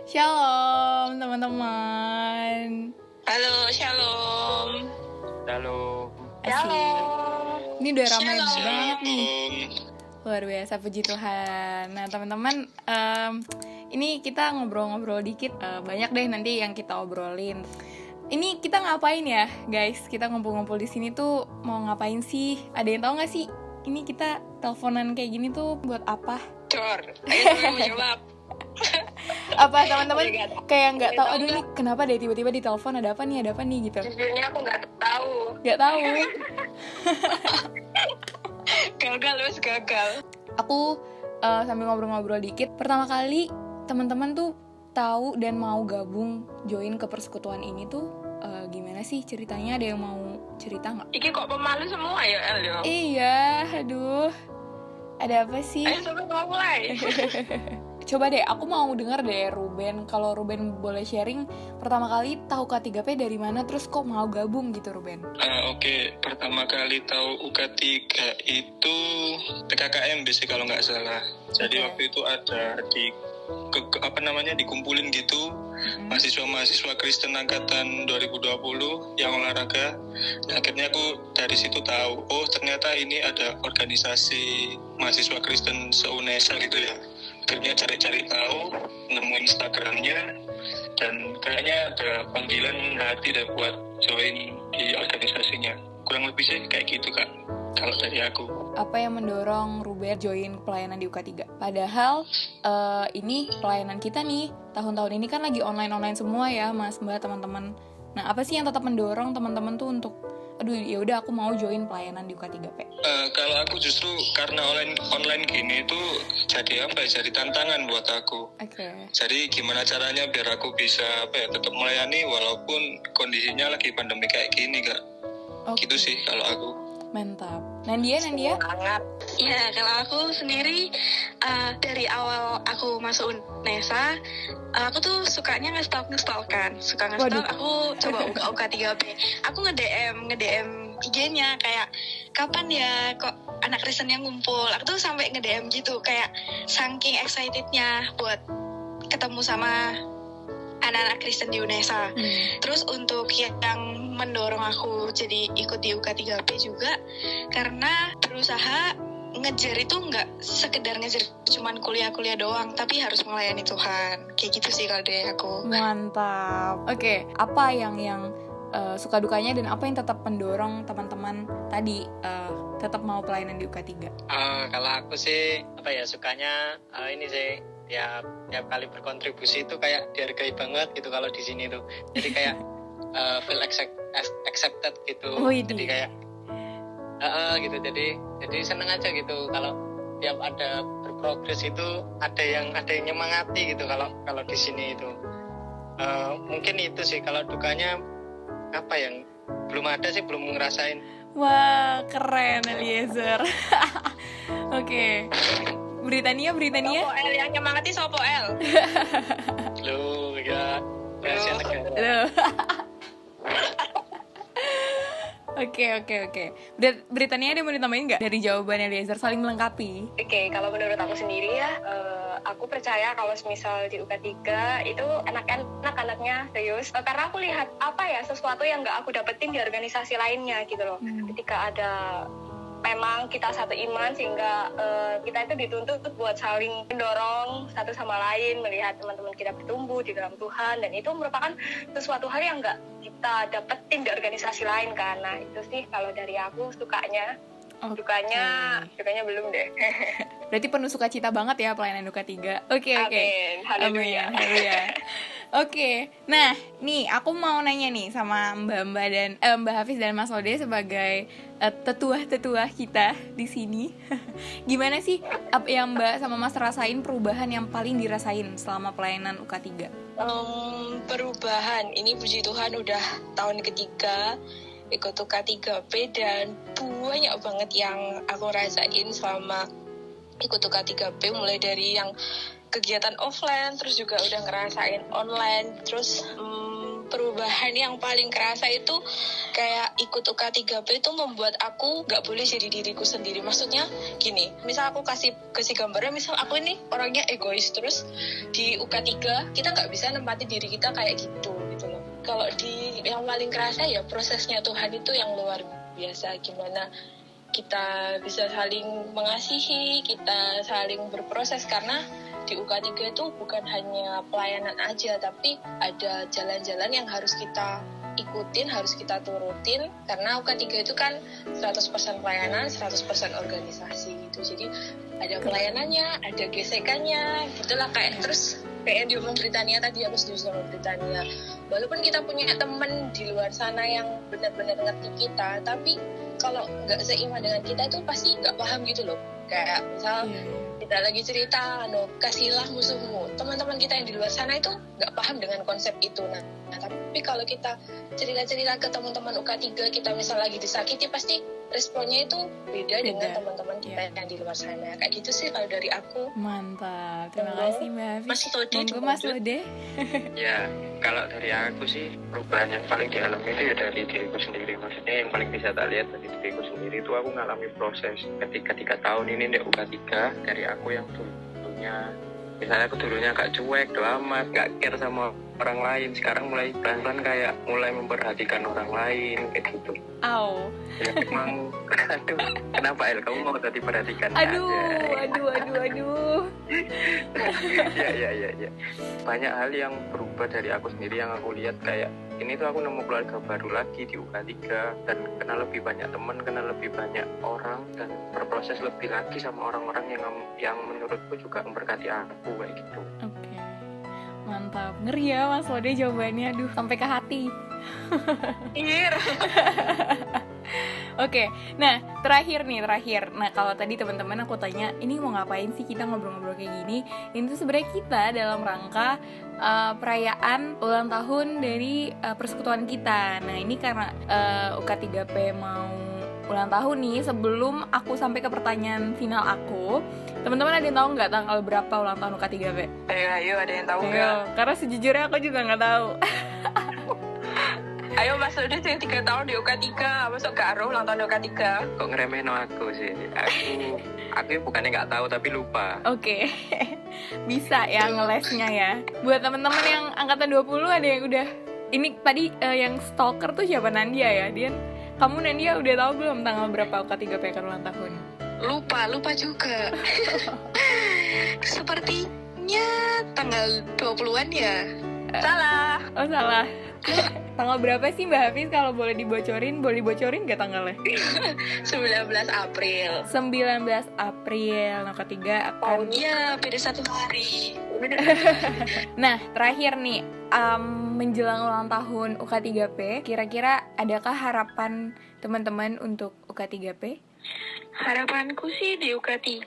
Shalom teman-teman. Halo, shalom. Halo. Asik. Ini udah ramai Shalom. banget nih. Luar biasa, puji Tuhan. Nah teman-teman, ini kita ngobrol-ngobrol dikit. Banyak deh nanti yang kita obrolin. Ini kita ngapain ya guys? Kita ngumpul-ngumpul di sini tuh mau ngapain sih? Ada yang tahu nggak sih? Ini kita teleponan kayak gini tuh buat apa? Cor, ayo mau jawab. Apa teman-teman kayak nggak tahu? Aduh nih kenapa deh tiba-tiba di telepon, ada apa nih gitu? Jujurnya aku nggak tahu. Nggak tahu. Gagal. Aku sambil ngobrol-ngobrol dikit. Pertama kali teman-teman tuh tahu dan mau gabung join ke persekutuan ini tuh gimana sih ceritanya? Ada yang mau cerita nggak? Iki kok pemalu semua ya, El? Ya? Iya, aduh. Ada apa sih? Ayo sampai mau mulai. Coba deh, aku mau denger deh Ruben. Kalau Ruben boleh sharing, pertama kali tahu K3P dari mana, terus kok mau gabung gitu Ruben? Oke. Pertama kali tahu UK3 itu PKKM sih kalau nggak salah. Jadi waktu itu ada dikumpulin gitu mahasiswa Kristen angkatan 2020 yang olahraga. Nah, akhirnya aku dari situ tahu, oh ternyata ini ada organisasi mahasiswa Kristen se-UNESA gitu ya. Akhirnya cari-cari tahu, nemu Instagramnya, dan kayaknya ada panggilan hati deh buat join di organisasinya. Kurang lebih sih kayak gitu Kak, kalau dari aku. Apa yang mendorong Ruben join pelayanan di UK3? Padahal ini pelayanan kita nih, tahun-tahun ini kan lagi online semua ya Mas Mbak teman-teman. Nah apa sih yang tetap mendorong teman-teman tuh untuk aduh ya udah aku mau join pelayanan di UK3P? Kalau aku justru karena online gini itu jadi jadi tantangan buat aku. Oke. Jadi gimana caranya biar aku bisa tetap melayani walaupun kondisinya lagi pandemi kayak gini Kak. Gitu sih kalau aku. Mantap. Nandia? Banget. Ya, kalau aku sendiri dari awal aku masuk UNESA, aku tuh sukanya nge-stalk kan. Suka nge-stalk, aku coba UK3P. Aku nge-DM IG-nya kayak kapan ya kok anak Kristen yang ngumpul. Aku tuh sampai nge-DM gitu kayak saking excitednya buat ketemu sama anak-anak Kristen di UNESA. Terus untuk yang mendorong aku jadi ikut di UK3P juga karena berusaha ngejar itu nggak sekedar ngejar cuman kuliah doang, tapi harus melayani Tuhan. Kayak gitu sih kalau dari aku. Mantap. Oke, apa yang suka dukanya dan apa yang tetap mendorong teman-teman tadi tetap mau pelayanan di UK3? Kalau aku sih sukanya ini sih tiap kali berkontribusi itu kayak dihargai banget gitu kalau di sini tuh. Jadi kayak feel accepted gitu. Jadi kayak gitu. Jadi seneng aja gitu kalau tiap ada berprogres itu ada yang nyemangati gitu kalau di sini itu. Mungkin itu sih. Kalau dukanya apa yang belum ada sih, belum ngerasain. Wah, keren Eliezer. Oke. Britania. Sopo El yang nyemangati Sopo El. Loh, ya. Rahasia negara. Loh. Oke. Britania ada yang mau ditambahin nggak dari jawaban Eliezer, saling melengkapi? Oke, kalau menurut aku sendiri ya, aku percaya kalau misal di UK3 itu anak-anaknya serius. Karena aku lihat sesuatu yang nggak aku dapetin di organisasi lainnya gitu loh. Ketika ada memang kita satu iman sehingga kita itu dituntut buat saling mendorong satu sama lain, melihat teman-teman kita bertumbuh di dalam Tuhan, dan itu merupakan sesuatu hal yang nggak kita dapetin di organisasi lain kan. Nah itu sih kalau dari aku sukanya. Dukanya belum deh. Berarti penuh sukacita banget ya pelayanan UK3. Oke. Amin. Haleluya. Oke. Nah, nih aku mau nanya nih sama Mbak dan Mbak Hafiz dan Mas Ode sebagai tetua kita di sini. Gimana sih apa yang Mbak sama Mas rasain, perubahan yang paling dirasain selama pelayanan UK3? Perubahan ini puji Tuhan udah tahun ketiga ikut UK3P dan banyak banget yang aku rasain selama ikut UK3P, mulai dari yang kegiatan offline, terus juga udah ngerasain online, terus perubahan yang paling kerasa itu kayak ikut UK3P itu membuat aku gak boleh jadi diriku sendiri. Maksudnya gini, misal aku kasih gambarnya, misal aku ini orangnya egois, terus di UK3 kita gak bisa nempati diri kita kayak gitu loh. Kalau di yang paling kerasa ya prosesnya Tuhan itu yang luar biasa, gimana kita bisa saling mengasihi, kita saling berproses, karena di UK3 itu bukan hanya pelayanan aja, tapi ada jalan-jalan yang harus kita ikutin, harus kita turutin, karena UK3 itu kan 100% pelayanan, 100% organisasi gitu. Jadi ada pelayanannya, ada gesekannya, gitulah. Kayak terus kayak di Britania tadi, aku setuju sama Britania. Walaupun kita punya teman di luar sana yang benar-benar ngerti kita, tapi kalau nggak seiman dengan kita itu pasti nggak paham gitu loh. Kayak misal kita lagi cerita, kasihlah musuhmu. Teman-teman kita yang di luar sana itu nggak paham dengan konsep itu. Nah, tapi kalau kita cerita-cerita ke teman-teman UK3, kita misal lagi disakiti, pasti responnya itu beda dengan teman-teman kita yang di luar sana. Kayak gitu sih kalau dari aku. Mantap, terima kasih Mbak Hafiz. Mas Lode, monggo Mas Lode. Ya, kalau dari aku sih perubahan yang paling dialami itu ya dari diriku sendiri. Maksudnya yang paling bisa tak lihat dari diriku sendiri itu aku ngalami proses ketika 3 tahun ini di UK3, dari aku yang dulunya, misalnya aku dulunya agak cuek, amat, gak care sama orang lain, sekarang mulai pelan-pelan kayak mulai memperhatikan orang lain kayak gitu. Au. Ya memang, aduh, kenapa El? Kamu mau tadi perhatikan? Aduh. Ya. Banyak hal yang berubah dari aku sendiri yang aku lihat, kayak ini tuh aku nemu keluarga baru lagi di UK3 dan kenal lebih banyak teman, kenal lebih banyak orang, dan berproses lebih lagi sama orang-orang yang menurutku juga memberkati aku kayak gitu. Oke. Mantap. Ngeri ya Mas Lode jawabannya, aduh sampai ke hati. Oke, nah terakhir. Nah kalau tadi teman-teman aku tanya, ini mau ngapain sih kita ngobrol-ngobrol kayak gini? Ini tuh sebenarnya kita dalam rangka perayaan ulang tahun dari persekutuan kita. Nah ini karena UK3P mau ulang tahun nih. Sebelum aku sampai ke pertanyaan final aku, teman-teman ada yang tahu nggak tanggal berapa ulang tahun UK3P? Ayo, ada yang tahu nggak? Karena sejujurnya aku juga nggak tahu. Ayo Mas Lode yang 3 tahun di UK3, masuk ke Aruh ulang tahun di UK3. Kok ngeremehin aku sih? Aku bukannya nggak tahu tapi lupa. Oke. Bisa ya ngelesnya ya. Buat teman-teman yang angkatan 20 ada yang udah, ini tadi yang stalker tuh siapa, Nandia ya? Kamu Nandia udah tahu belum tanggal berapa UK3P akan ulang tahun? Lupa juga. Sepertinya tanggal 20-an ya. Salah. Oh salah. Tanggal berapa sih Mbak Hafiz kalau boleh dibocorin? Boleh dibocorin gak tanggalnya? 19 April. 19 April. Nah ketiga akan... Tahunnya beda 1 hari. Nah terakhir nih, menjelang ulang tahun UK3P, kira-kira adakah harapan teman-teman untuk UK3P? Harapanku sih di UK3,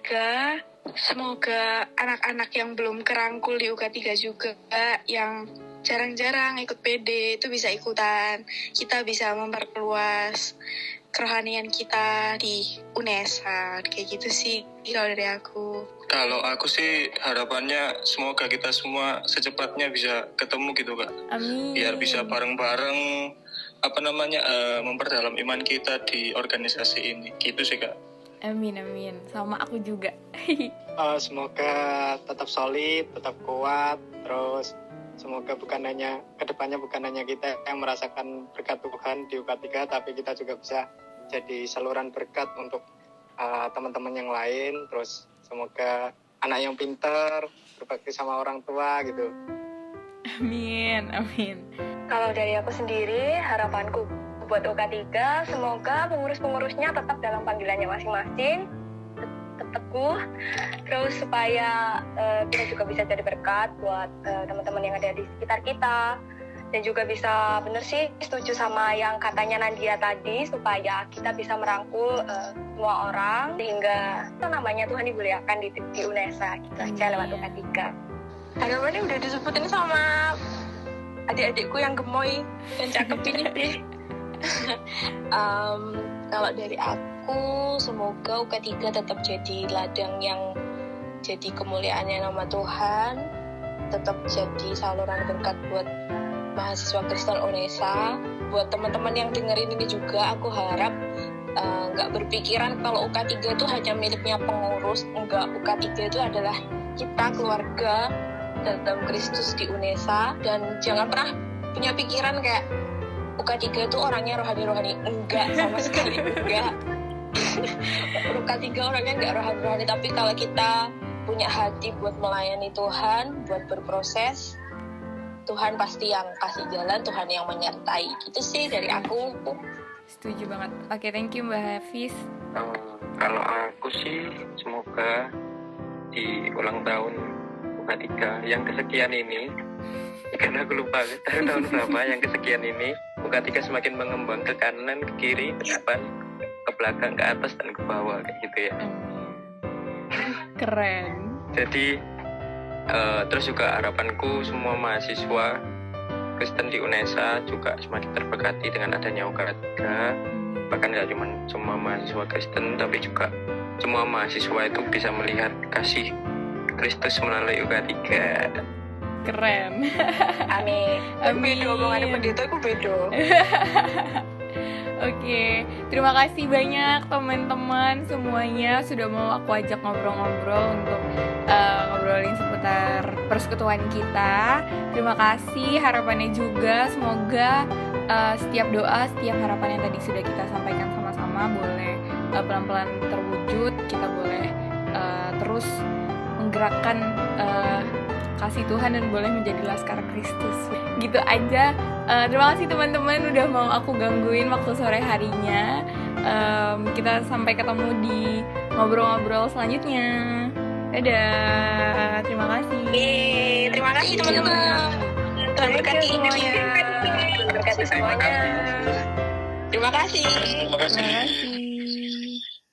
semoga anak-anak yang belum kerangkul di UK3 juga, yang jarang-jarang ikut PD itu bisa ikutan. Kita bisa memperluas kerohanian kita di UNESA. Kayak gitu sih kalau dari aku. Kalau aku sih harapannya semoga kita semua secepatnya bisa ketemu gitu Kak. Amin. Biar bisa bareng-bareng memperdalam iman kita di organisasi ini. Gitu sih Kak. Amin. Sama aku juga. Semoga tetap solid, tetap kuat, terus semoga kedepannya bukan hanya kita yang merasakan berkat Tuhan di UK3, tapi kita juga bisa jadi saluran berkat untuk teman-teman yang lain. Terus semoga anak yang pintar, berbakti sama orang tua gitu. Amin. Kalau dari aku sendiri, harapanku buat UK3, semoga pengurus-pengurusnya tetap dalam panggilannya masing-masing, tetap teguh, terus supaya kita juga bisa jadi berkat buat teman-teman yang ada di sekitar kita, dan juga bisa, bener sih, setuju sama yang katanya Nandia tadi, supaya kita bisa merangkul semua orang, sehingga namanya Tuhan dimuliakan di UNESA, gitu aja lewat UK3. Harapannya udah disebutin sama adik-adikku yang gemoy dan cakep ini deh. Kalau dari aku, semoga UK3 tetap jadi ladang yang jadi kemuliaannya nama Tuhan, tetap jadi saluran berkat buat mahasiswa Kristen UNESA, buat teman-teman yang dengerin ini juga, aku harap nggak berpikiran kalau UK3 itu hanya miliknya pengurus. Enggak, UK3 itu adalah kita keluarga dalam Kristus di UNESA. Dan jangan pernah punya pikiran kayak UK3 itu orangnya rohani-rohani. Enggak, sama sekali enggak. UK3 orangnya enggak rohani-rohani, tapi kalau kita punya hati buat melayani Tuhan, buat berproses, Tuhan pasti yang kasih jalan, Tuhan yang menyertai. Itu sih dari aku. Setuju banget. Oke, thank you Mbak Hafiz. Kalau aku sih semoga di ulang tahun UK3 yang kesekian ini, karena aku lupa tahun berapa yang kesekian ini, UK3 semakin mengembang ke kanan, ke kiri, ke depan, ke belakang, ke atas, dan ke bawah, kayak gitu ya. Keren. Jadi terus juga harapanku semua mahasiswa Kristen di UNESA juga semakin terberkati dengan adanya UK3. Bahkan gak cuma semua mahasiswa Kristen, tapi juga semua mahasiswa itu bisa melihat kasih Kristus melalui UK3. Keren. Amin. Amin. Beda omongannya pendeta, aku beda. Oke, terima kasih banyak teman-teman semuanya sudah mau aku ajak ngobrol-ngobrol untuk ngobrolin seputar persekutuan kita. Terima kasih, harapannya juga semoga setiap doa, setiap harapan yang tadi sudah kita sampaikan sama-sama boleh pelan-pelan terwujud. Kita boleh terus menggerakkan kasih Tuhan dan boleh menjadi laskar Kristus. Gitu aja. Terima kasih teman-teman udah mau aku gangguin waktu sore harinya. Kita sampai ketemu di ngobrol-ngobrol selanjutnya. Dadah. Terima kasih. Terima kasih teman-teman. Tuhan berkati semuanya. Tuhan berkati semuanya. Terima kasih. Terima kasih.